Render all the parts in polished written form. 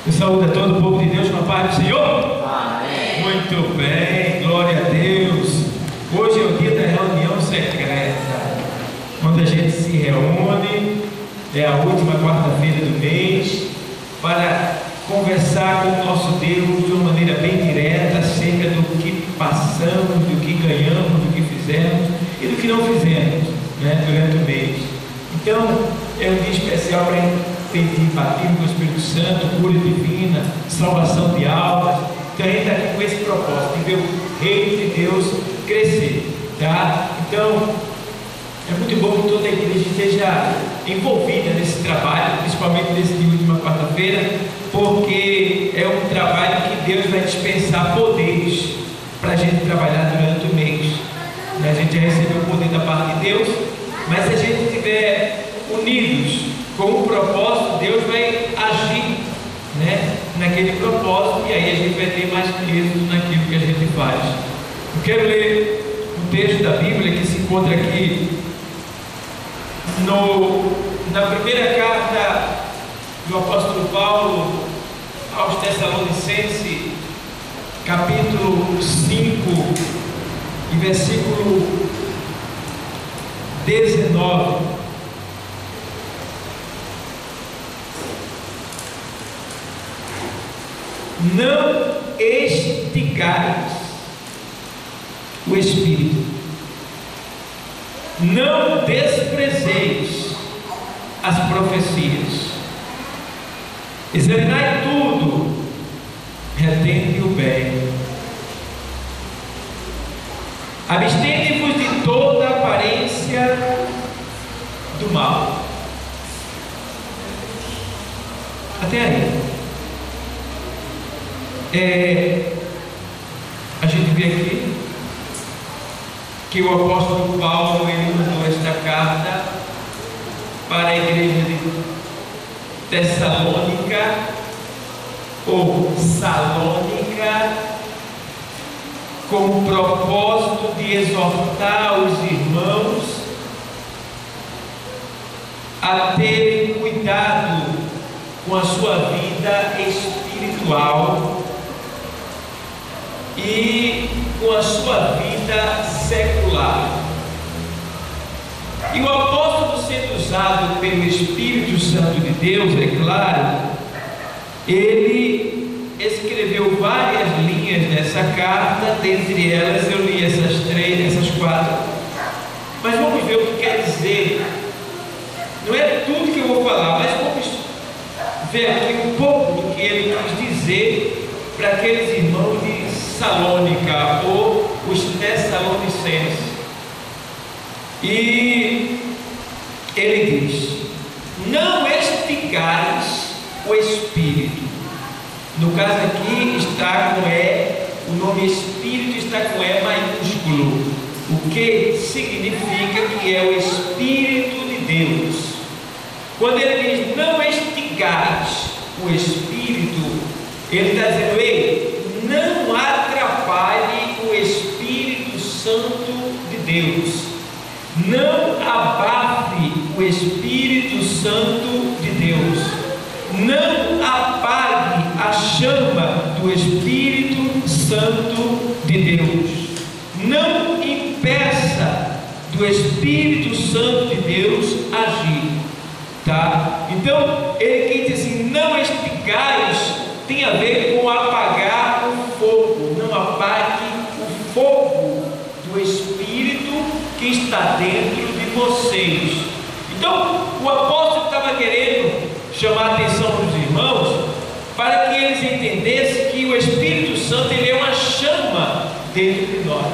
Eu saúdo a todo o povo de Deus com a paz do Senhor. Amém. Muito bem, glória a Deus. Hoje é o dia da reunião secreta, onde a gente se reúne, é a última quarta-feira do mês, para conversar com o nosso Deus de uma maneira bem direta acerca do que passamos, do que ganhamos, do que fizemos e do que não fizemos, durante o mês. Então, é um dia especial para pedir batismo com o Espírito Santo, cura divina, salvação de almas. Então, a gente está aqui com esse propósito, de ver o reino de Deus crescer, tá? Então, é muito bom que toda a igreja esteja envolvida nesse trabalho, principalmente nesse dia de última quarta-feira, porque é um trabalho que Deus vai dispensar poderes para a gente trabalhar durante o mês. A gente já recebeu o poder da parte de Deus, mas se a gente estiver unidos com um propósito, Deus vai agir, naquele propósito, e aí a gente vai ter mais êxito naquilo que a gente faz. Eu quero ler um texto da Bíblia que se encontra aqui na primeira carta do apóstolo Paulo aos Tessalonicenses, capítulo 5 e versículo 19. Não extigais o Espírito, não desprezeis as profecias, examinai tudo, retende o bem, abstende-vos de toda aparência do mal. Até aí. A gente vê aqui que o apóstolo Paulo ele mandou esta carta para a igreja de Tessalônica ou Salônica, com o propósito de exortar os irmãos a terem cuidado com a sua vida espiritual e com a sua vida secular. E o apóstolo, sendo usado pelo Espírito Santo de Deus, é claro, ele escreveu várias linhas nessa carta. Dentre elas eu li essas 4, mas vamos ver o que quer dizer. Não é tudo que eu vou falar, mas vamos ver aqui um pouco do que ele quis dizer para aqueles irmãos de Salônica ou os Tessalonicenses. E ele diz: não extigais o Espírito. No caso aqui está com E, o nome Espírito está com E maiúsculo, o que significa que é o Espírito de Deus. Quando ele diz não extigais o Espírito, ele está dizendo: ei, não atrapalhe o Espírito Santo de Deus, não abafe o Espírito Santo de Deus, não apague a chama do Espírito Santo de Deus, não impeça do Espírito Santo de Deus agir. Tá? Então, ele quis dizer assim: não extigais, tem a ver com apagar o fogo, não apague o fogo do Espírito que está dentro de vocês. Então, o apóstolo estava querendo chamar a atenção dos irmãos para que eles entendessem que o Espírito Santo ele é uma chama dentro de nós,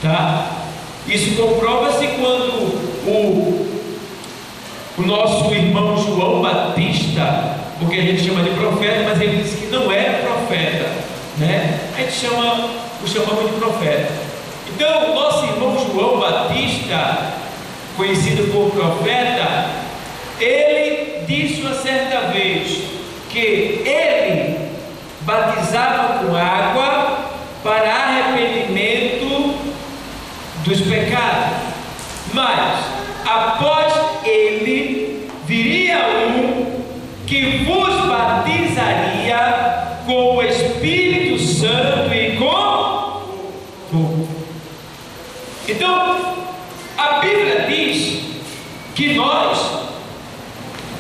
tá? Isso comprova-se quando o nosso irmão João Batista, porque a gente chama de profeta, mas ele disse que não era profeta, a gente o chamamos de profeta. Então, o nosso irmão João Batista, conhecido por profeta, ele disse uma certa vez que ele batizava com água para arrependimento dos pecados, mas após ele viria um que vos batizaria com o Espírito Santo e com fogo. Então, a Bíblia diz que nós,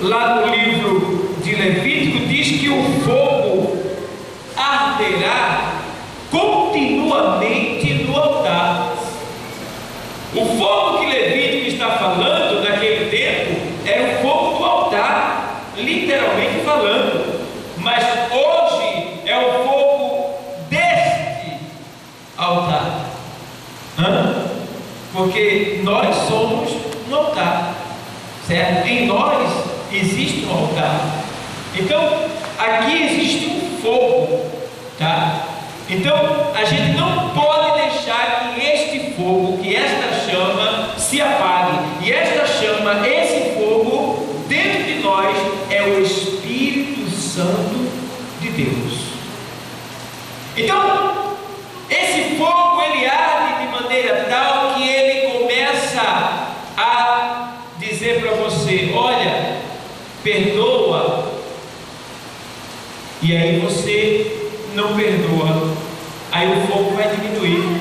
lá no livro de Levítico, diz que o fogo arderá continuamente no altar. O fogo que Levítico está falando naquele tempo era o fogo do altar, literalmente falando, mas hoje é o fogo deste altar. Porque nós somos um altar, certo? Em nós existe um altar. Então, aqui existe um fogo, tá? Então, a gente não pode deixar que este fogo, que esta chama se apague. E esta chama, esse fogo, dentro de nós, é o Espírito Santo de Deus. Então, esse fogo, ele arde de maneira tal que ele começa a dizer para você: olha, perdoa. E aí você não perdoa, aí o fogo vai diminuir,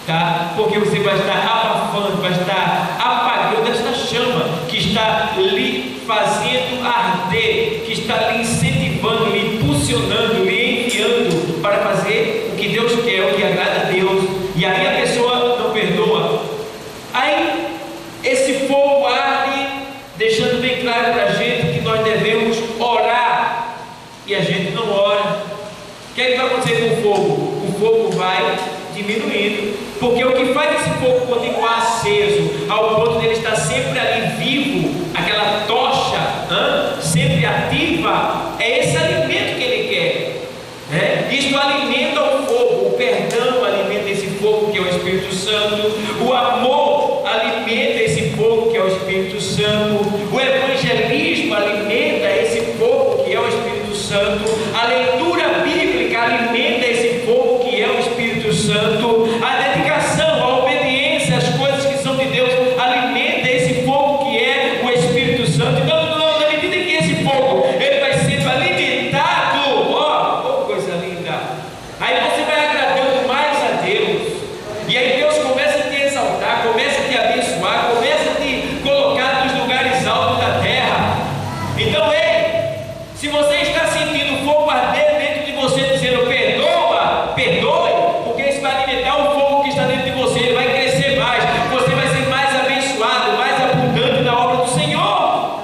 tá? Porque você vai estar abafando, vai estar apagando esta chama que está lhe fazendo arder, que está lhe incentivando, lhe impulsionando, lhe enviando para fazer o que Deus quer, o que agrada a Deus. E aí a pessoa não perdoa. Aí esse fogo arde, deixando bem claro para a gente que nós devemos orar, e a gente não ora. O que é que vai acontecer com o fogo? O fogo vai diminuindo, porque o que faz esse fogo continuar aceso, ao ponto de ele estar sempre ali vivo, aquela tocha, sempre ativa, é esse alimento que ele quer, né? Isto alimenta o fogo, o perdão alimenta esse fogo que é o Espírito Santo, o amor alimenta esse fogo que é o Espírito Santo, o evangelismo alimenta esse fogo que é o Espírito Santo, a leitura bíblica alimenta esse fogo que é o Espírito Santo, a dedicação, a obediência às coisas que são de Deus alimenta esse fogo que é o Espírito Santo. Então, na medida que esse fogo ele vai sendo alimentado, ó, coisa linda, aí você vai agradando mais a Deus, e aí Deus começa a te exaltar, começa a te abençoar, começa a te colocar nos lugares altos da terra. Então, se você está sentindo o fogo arder dentro de você, dizendo perdoa, perdoe, porque isso vai alimentar o fogo que está dentro de você, ele vai crescer mais, você vai ser mais abençoado, mais abundante na obra do Senhor.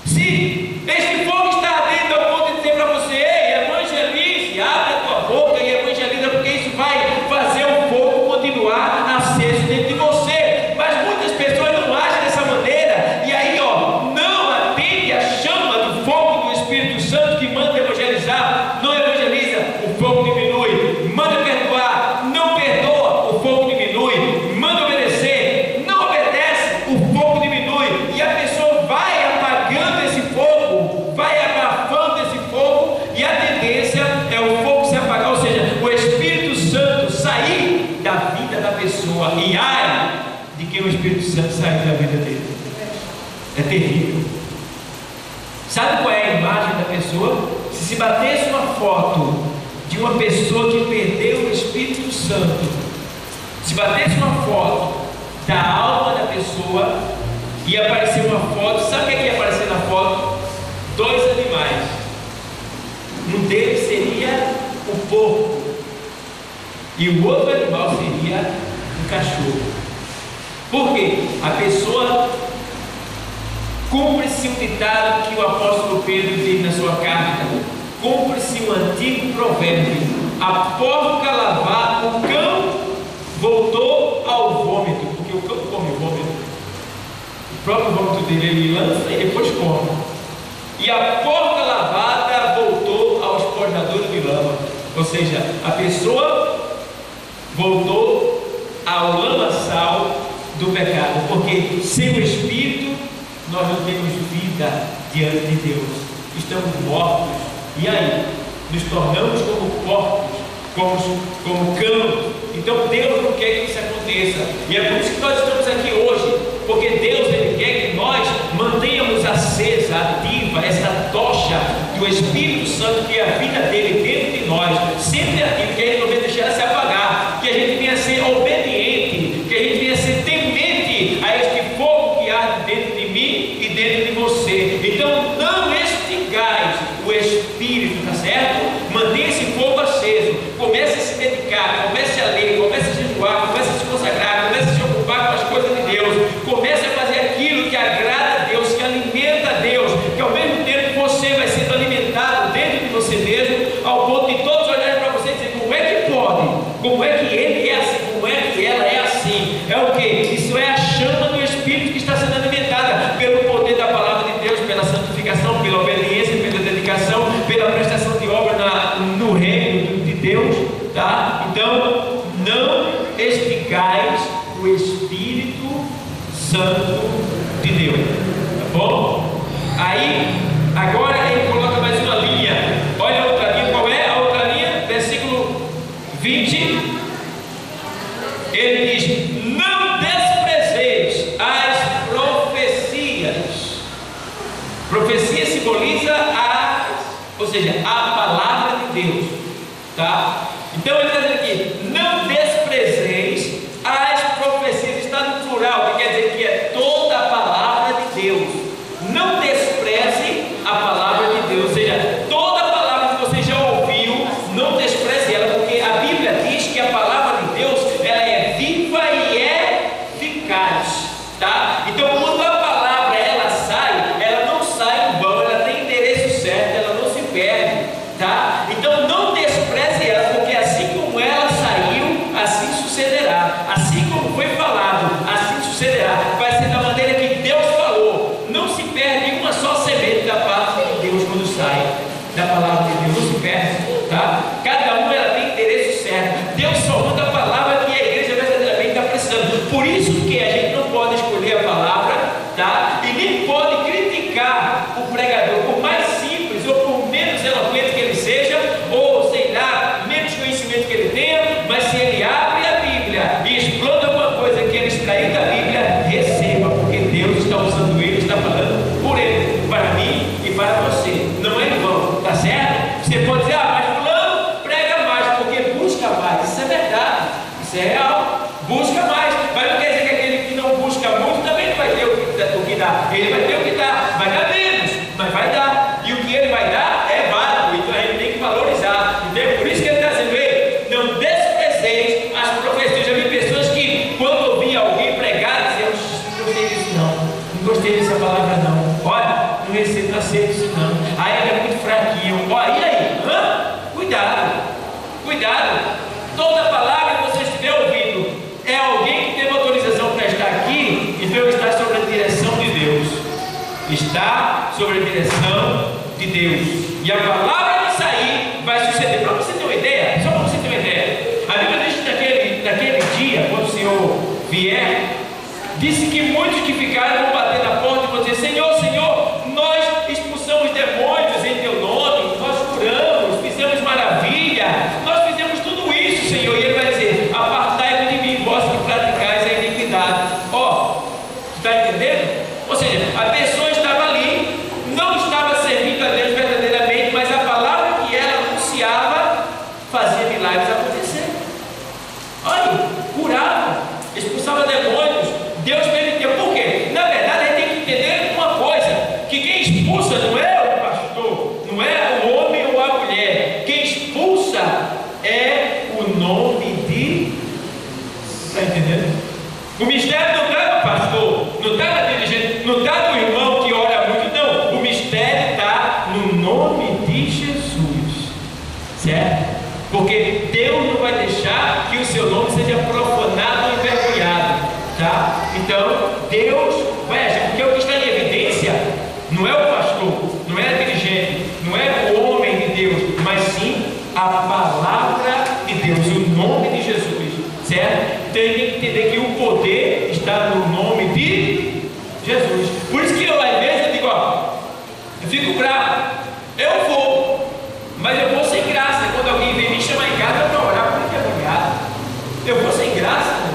Se este fogo está ardendo ao ponto de dizer para você: ei, evangelize, abre a tua boca e evangeliza, porque isso vai fazer o fogo continuar aceso dentro de você. Mas muitas pessoas não agem dessa maneira, e aí não atende a chama do fogo do Espírito Santo que manda evangelizar, não evangeliza, o fogo diminui. Manda perdoar, não perdoa, o fogo diminui. Manda obedecer, não obedece, o fogo diminui. E a pessoa vai apagando esse fogo, vai abafando esse fogo, e a tendência é o fogo se apagar, ou seja, o Espírito Santo sair da vida da pessoa. E ai de quem o Espírito Santo sair da vida dele, é terrível. Sabe qual é a imagem da pessoa? Se batesse uma foto de uma pessoa que perdeu o Espírito Santo, se batesse uma foto da alma da pessoa, ia aparecer uma foto, sabe o que ia aparecer na foto? Dois animais. Um deles seria o porco, e o outro animal seria um cachorro. Por quê? A pessoa cumpre-se um ditado que o apóstolo Pedro diz na sua carta, cumpre-se um antigo provérbio: a porca lavada, o cão voltou ao vômito, porque o cão come o vômito, o próprio vômito dele ele lança e depois come. E a porca lavada voltou ao esponjador de lama, ou seja, a pessoa voltou ao lamaçal do pecado, porque sem o Espírito nós não temos vida diante de Deus, estamos mortos. E aí, nos tornamos como porcos, como cães. Então Deus não quer que isso aconteça, e é por isso que nós estamos aqui hoje, porque Deus ele quer que nós mantenhamos a acesa, ativa, essa tocha do Espírito Santo, que é a vida dele dentro de nós, sempre ativa, que a gente não venha deixar ela se apagar, que a gente venha ser obediente, que a gente venha ser temente a este fogo que arde dentro de mim e dentro de você. Então não extingais o Espírito, tá certo? Mantenha esse fogo aceso, comece a se dedicar, comece a ler, comece a jejuar, comece a se consagrar, comece a se ocupar com as coisas de Deus, comece a fazer aquilo que agrada a Deus, que alimenta a Deus, que ao mesmo tempo você vai sendo alimentado dentro de você mesmo, ao ponto de todos olharem para você e dizer: como é que pode? Como é que ele é assim? Como é que ela é assim? É o que? Isso é a chama do Espírito que está sendo alimentada pelo poder da palavra de Deus, pela santificação, pela obediência, pela dedicação, pela prestação de obra no reino de Deus, tá? Então, não extingais o Espírito Santo de Deus, tá bom? Aí, agora ele coloca mais uma linha. Olha a outra linha, qual é a outra linha? Versículo 20. Ele diz: não desprezeis as profecias. Profecia simboliza ou seja, a palavra de Deus, tá? Então ele está dizendo aqui: não desprezeis as profecias. Está no plural, que quer dizer que é toda a palavra de Deus. Não despreze a palavra de Deus, ou seja, toda a palavra que você já ouviu, não despreze ela, porque a Bíblia diz que a palavra de Deus, ela é viva e é eficaz, tá? Então quando a palavra ela não sai em vão, ela tem endereço certo, ela não se perde, tá? Então não despreze ela, porque assim como ela saiu, assim sucederá. Assim como foi falado, assim sucederá. Vai ser da maneira que Deus falou. Não se perde uma só semente da parte de Deus quando sai da palavra de Deus, não se perde, tá? Cada uma ela tem endereço certo. Deus só manda a palavra que a igreja verdadeiramente está precisando. Por isso que a gente não pode escolher a palavra, tá? E nem pode criticar o pregador, por mais simples ou por menos eloquente que ele seja, ou sei lá, menos conhecimento que ele tenha, mas se ele abre a Bíblia e explana alguma coisa que ele extraiu da Bíblia, receba, porque Deus está usando ele, está falando por ele, para mim e para você. Não é em vão, tá certo? Você pode dizer: mas fulano prega mais, porque busca mais. Isso é verdade, isso é real, busca mais, mas não quer dizer que aquele que não busca muito também não vai ter o que dá. Ele vai ter o que dá, vai dar menos, mas vai dar, e o que ele vai dar é válido, então a gente tem que valorizar. Então, por isso que ele está dizendo: ei, não desprezeis as profecias. Já vi pessoas que, quando ouvia alguém pregar, diziam: não gostei disso não gostei dessa palavra não, olha, não recebo, não aceito isso não, aí ele é muito fraquinho, olha, e aí? Cuidado, toda palavra que você estiver ouvindo é alguém que teve autorização para estar aqui, então está sobre a direção de Deus, está sobre a direção de Deus, e a palavra que sair vai suceder. Para você ter uma ideia, só para você ter uma ideia, a Bíblia diz que naquele dia, quando o Senhor vier, disse que muitos que ficaram vão bater na porta e vão dizer: Senhor, Senhor, nós expulsamos demônios em teu nome, nós curamos, fizemos maravilha, nós fizemos tudo isso, Senhor. E ele vai dizer: apartai-vos de mim, vós que praticais a iniquidade. Ó, está entendendo? Ou seja, a pessoa estava ali, não estava servindo a Deus verdadeiramente, mas a palavra que ela anunciava fazia milagres acontecer. Olha, curava, expulsava demônios. Deus permitiu. Por quê? Na verdade, a gente tem que entender uma coisa: que quem expulsa não é o pastor, não é o homem ou a mulher. Quem expulsa é o nome de... Está entendendo? O mistério não está no pastor, não está na dirigente, não está no irmão que ora muito, não. O mistério está no nome de Jesus, certo? Porque Deus não vai deixar que o seu nome seja profanado ou envergonhado, tá? Então Deus vai agir, porque o que está em evidência não é o pastor, não é a dirigente, não é o homem de Deus, mas sim a palavra de Deus, o nome de Jesus, certo? Tem que entender que o poder está no nome de Jesus. Por isso que eu, às vezes, eu digo: ó, eu fico bravo, eu vou, mas eu vou sem graça. Quando alguém vem me chamar em casa para orar, por que é eu vou sem graça, né?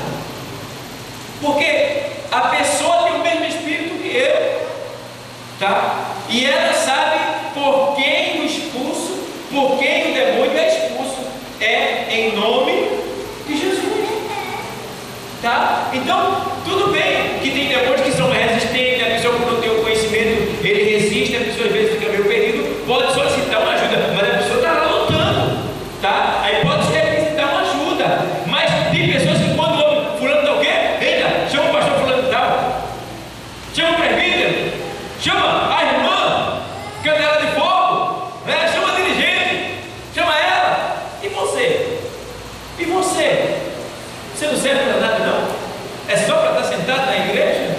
Porque a pessoa tem o mesmo espírito que eu, tá? tá? E ela sabe por quem o expulso, por quem o demônio é expulso. É em nome de Jesus, tá? Então, tudo bem que tem demônios que são resistentes, a pessoa que não tem o conhecimento, ele resiste, a pessoa às vezes fica meio perdido, pode solicitar uma ajuda, mas a pessoa está lá lutando, tá? Aí pode solicitar uma ajuda, mas tem pessoas que quando ouvem, fulano está o quê? Eita, chama o pastor fulano de tal, chama o presbítero, chama a irmã, canela de fogo, né? Chama a dirigente, chama ela. E você? E você? Você não serve para nada não? É só para estar sentado na igreja?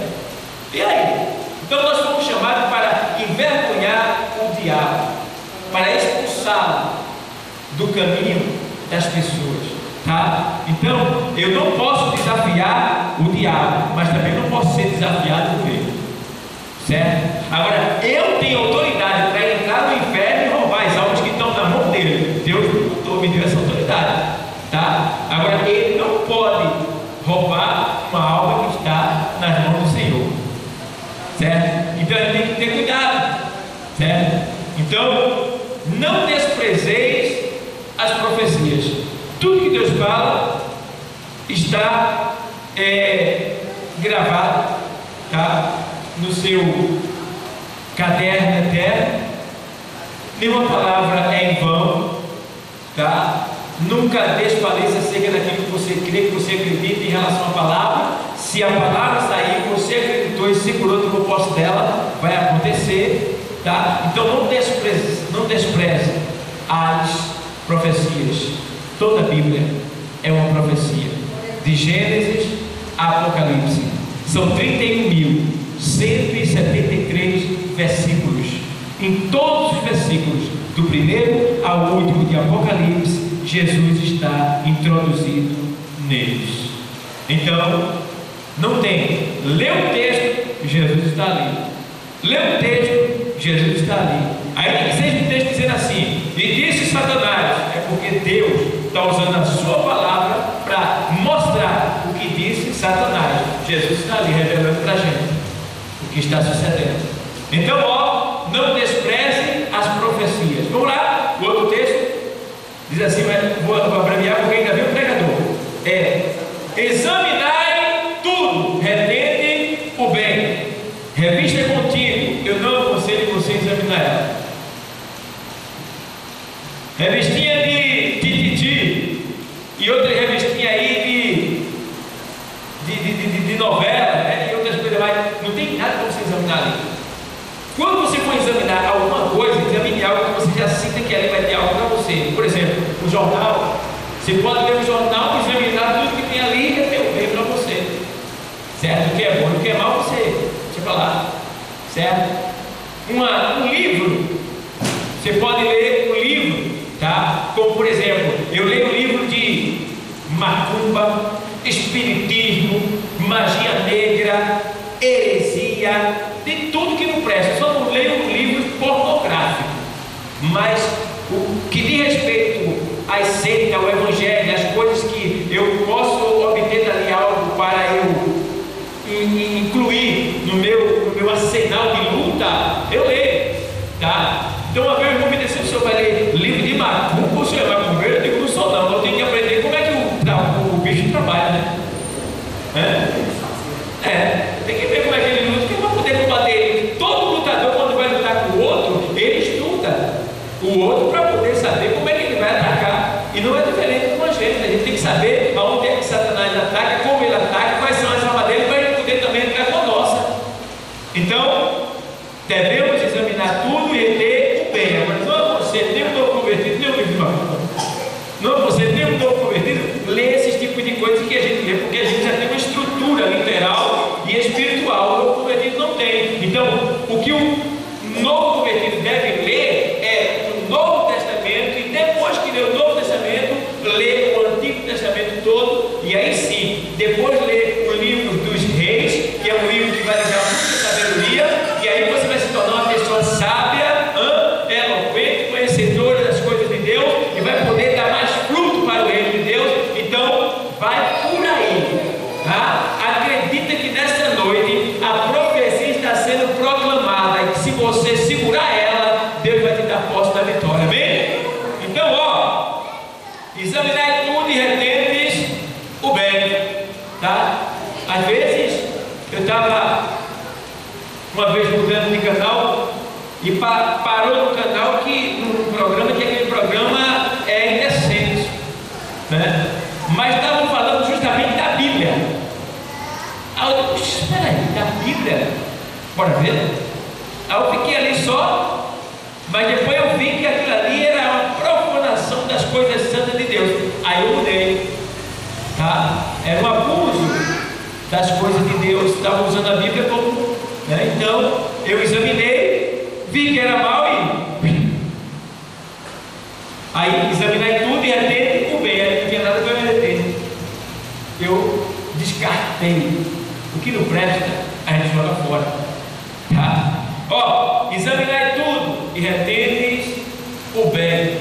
E aí? Então nós fomos chamados para envergonhar o diabo, para expulsá-lo do caminho das pessoas, tá? Então eu não posso desafiar o diabo, mas também não posso ser desafiado por ele, certo? Agora eu tenho autoridade para entrar no inferno e roubar as almas que estão na mão dele. Deus me deu essa autoridade, tá? Agora ele não pode roubar uma alma que está nas mãos do Senhor, certo? Então ele tem que ter cuidado, certo? Então não desprezeis as profecias. Tudo que Deus fala está gravado, tá? No seu caderno eterno. Nenhuma palavra é em vão, tá? Nunca desfaleça acerca daquilo que você crê, que você acredita em relação à palavra. Se a palavra sair, você acreditou e segurou no propósito dela, vai acontecer, tá? Então não despreze as profecias. Toda a Bíblia é uma profecia, de Gênesis a Apocalipse. São 31.173 versículos. Em todos os versículos, do primeiro ao último de Apocalipse, Jesus está introduzido neles. Então, não tem. Lê o texto, Jesus está ali. Lê o texto, Jesus está ali. Aí tem que ser um texto dizendo assim: e disse Satanás, é porque Deus está usando a sua palavra para mostrar o que disse Satanás. Jesus está ali revelando para a gente o que está sucedendo. Então, ó, não despreze as profecias. Vamos lá, o outro texto diz assim, mas vou abreviar porque ainda vem o pregador. Examinai tudo, retende o bem. Revista é contigo, eu não aconselho você a examinar ela. Revistinha de tititi e outra revistinha aí de novela, né? E outras coisas mais. Não tem nada para você examinar ali. Quando você for examinar alguma coisa, examine algo que você já sinta que ali vai ter algo para você. Por exemplo, o jornal. Você pode ler o jornal, examinar tudo que tem ali e ter o bem para você. Certo? O que é bom e o que é mal, você deixa para lá. Certo? Um livro. Você pode ler um livro, tá? Como por exemplo, eu leio um livro de macumba, espiritismo, magia negra, heresia, de tudo que não presta. Só não leio um livro pornográfico, mas o que diz respeito às seitas, ao evangelho, às coisas que eu posso obter dali algo para eu incluir no meu arsenal de luta, eu leio, tá? Então uma vez eu me disse: o senhor vai ler livro de macumba, o senhor vai comer? Eu digo: não sou não, eu tenho que aprender como é que o bicho trabalha, né? Tem que ver como é que ele luta, que vai poder combater ele. Todo lutador, quando vai lutar com o outro, ele estuda o outro para poder saber como é que ele vai atacar. E não é diferente com a gente tem que saber aonde é que Satanás ataca, como ele ataca, quais são as armas dele, para ele poder também entrar com a nossa. Então, devemos examinar tudo e ter o bem. Mas não você tem um novo convertido, nem um livro de macumba. Não você tem um novo convertido, lê esses tipos de coisas que a gente lê, porque a gente já tem uma estrutura literal e espiritual. O novo convertido não tem. Então, o que o novo convertido deve ler é o Novo Testamento, e depois que lê o Novo Testamento, segurar ela, Deus vai te dar posse da vitória, amém? Então, examinai tudo e retendes o bem, tá? Às vezes, eu estava uma vez mudando de canal e parou no canal num programa que aquele programa é indecente, né? Mas estavam falando justamente da Bíblia. Aí eu disse, espera aí, da Bíblia? Bora ver? Aí eu fiquei ali só, mas depois eu vi que aquilo ali era uma profanação das coisas santas de Deus. Aí eu mudei, tá? Era um abuso das coisas de Deus, estavam usando a Bíblia como, né? Então eu examinei, vi que era mal e aí examinei tudo e retei o bem, aí não tinha nada para me reter. Eu descartei o que não presta, a gente joga fora, tá? Examinai tudo e retendes o bem,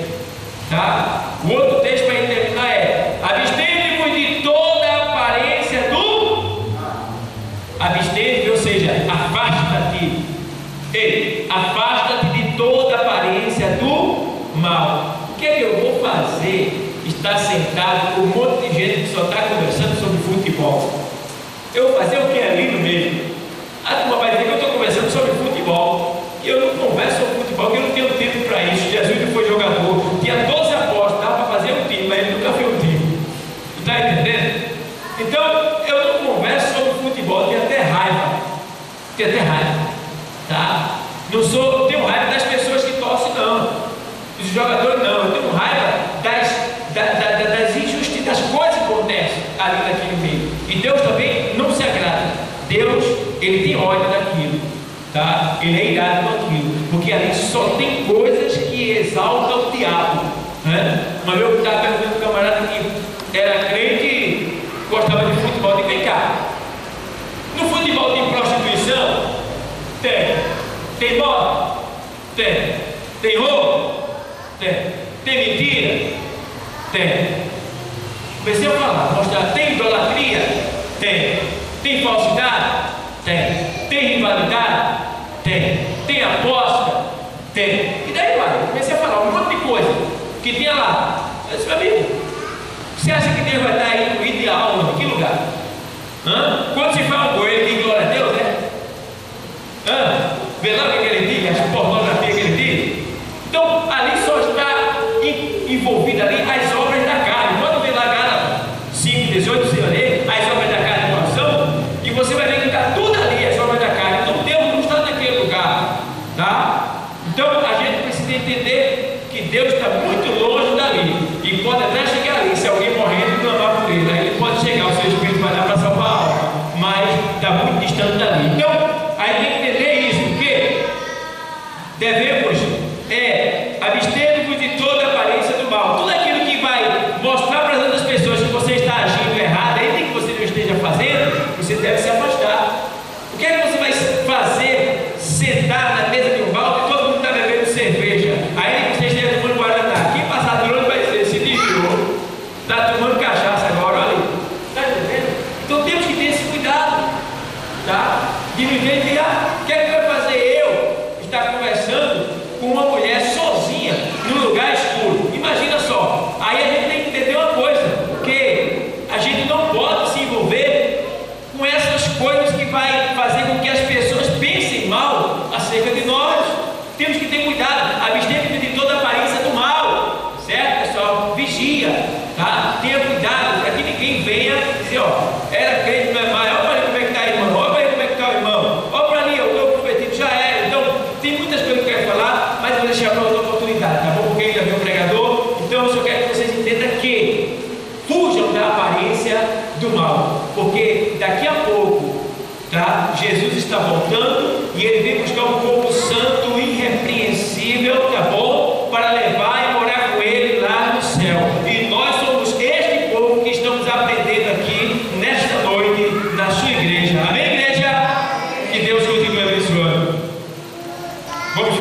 tá? O outro texto para terminar é: abstende-vos de toda a aparência do abstende, ou seja, afasta-te. Ei, afasta-te de toda a aparência do mal. O que é que eu vou fazer? Estar sentado com um monte de gente que só está conversando sobre futebol. Eu vou fazer o que ali no meio? A turma vai dizer que eu estou conversando sobre futebol e eu não converso sobre futebol, porque eu não tenho tempo para isso. Jesus não foi jogador, tinha 12 apostas, dava para fazer um time, mas ele nunca fez um time. Está entendendo? Então eu não converso sobre futebol, tenho até raiva, tá? Não tenho raiva das pessoas que torcem, não, dos jogadores, não. Eu tenho raiva das injustiças, das coisas que acontecem ali naquele meio. E Deus também não se agrada. Deus, ele tem ódio daquilo, tá? Ele é irado com aquilo, porque ali só tem coisas que exaltam o diabo, né? Mas eu estava perguntando um camarada que era crente e gostava de futebol. E vem cá, no futebol tem prostituição? Tem morte? Tem roubo? Tem mentira? Comecei a falar, mostrar, tem idolatria? Tem falsidade? Tem rivalidade? Tem aposta? E daí vai, comecei a falar um monte de coisa que tinha lá. Eu disse, meu amigo, você acha que Deus vai estar aí no ideal, em que lugar? Quando se fala um gol, ele diz glória a Deus, né? Vê lá o que ele diz, a pornografia que ele diz. Então ali só está envolvida ali as obras da carne. Quando vê lá Gálatas 5, 18, você vai ler as obras da carne do coração, e você vai ver que está tudo ali, as obras da carne. Então Deus não está naquele lugar, tá? Então a gente precisa entender que Deus está muito longe dali, e pode até chegar ali, se alguém morrendo e clamar por ele, aí ele pode chegar, o seu Espírito vai dar para salvar a alma, mas está muito distante dali. Então aí tem que entender isso, porque devemos abster-vos de toda a aparência do mal. Tudo aquilo que vai mostrar para as outras pessoas que você está agindo errado, ainda que você não esteja fazendo, você deve se afastar. O que é que você vai fazer sentar na mesa de um bar e todo mundo está bebendo cerveja? Aí você esteja tomando guaraná. Quem passar de olho vai dizer, se desviou, está tomando cachaça agora, olha ali. Está entendendo? Então temos que ter esse cuidado, tá? De viver e o que é que vai fazer eu estar conversando com uma mulher sozinha num lugar escuro? Imagina só. Aí a gente tem que entender uma coisa, porque a gente não pode se envolver com essas coisas que vai fazer com que as pessoas pensem mal acerca de nós. Temos que ter cuidado, abster-vos de toda a aparência do mal, certo, pessoal? Vigia, tá? Tenha cuidado para que ninguém venha dizer, era crente, não é mais. Olha para ali como é que está a irmã, olha para ali como é que está o irmão, olha para ali, eu estou prometido, já era. Então tem muitas coisas que eu quero falar, mas eu vou deixar para outra oportunidade, tá bom? Porque ainda vem o pregador. Então eu só quero que vocês entendam que fujam da aparência do mal, porque daqui a pouco, tá? Jesus está voltando e ele vem buscar um povo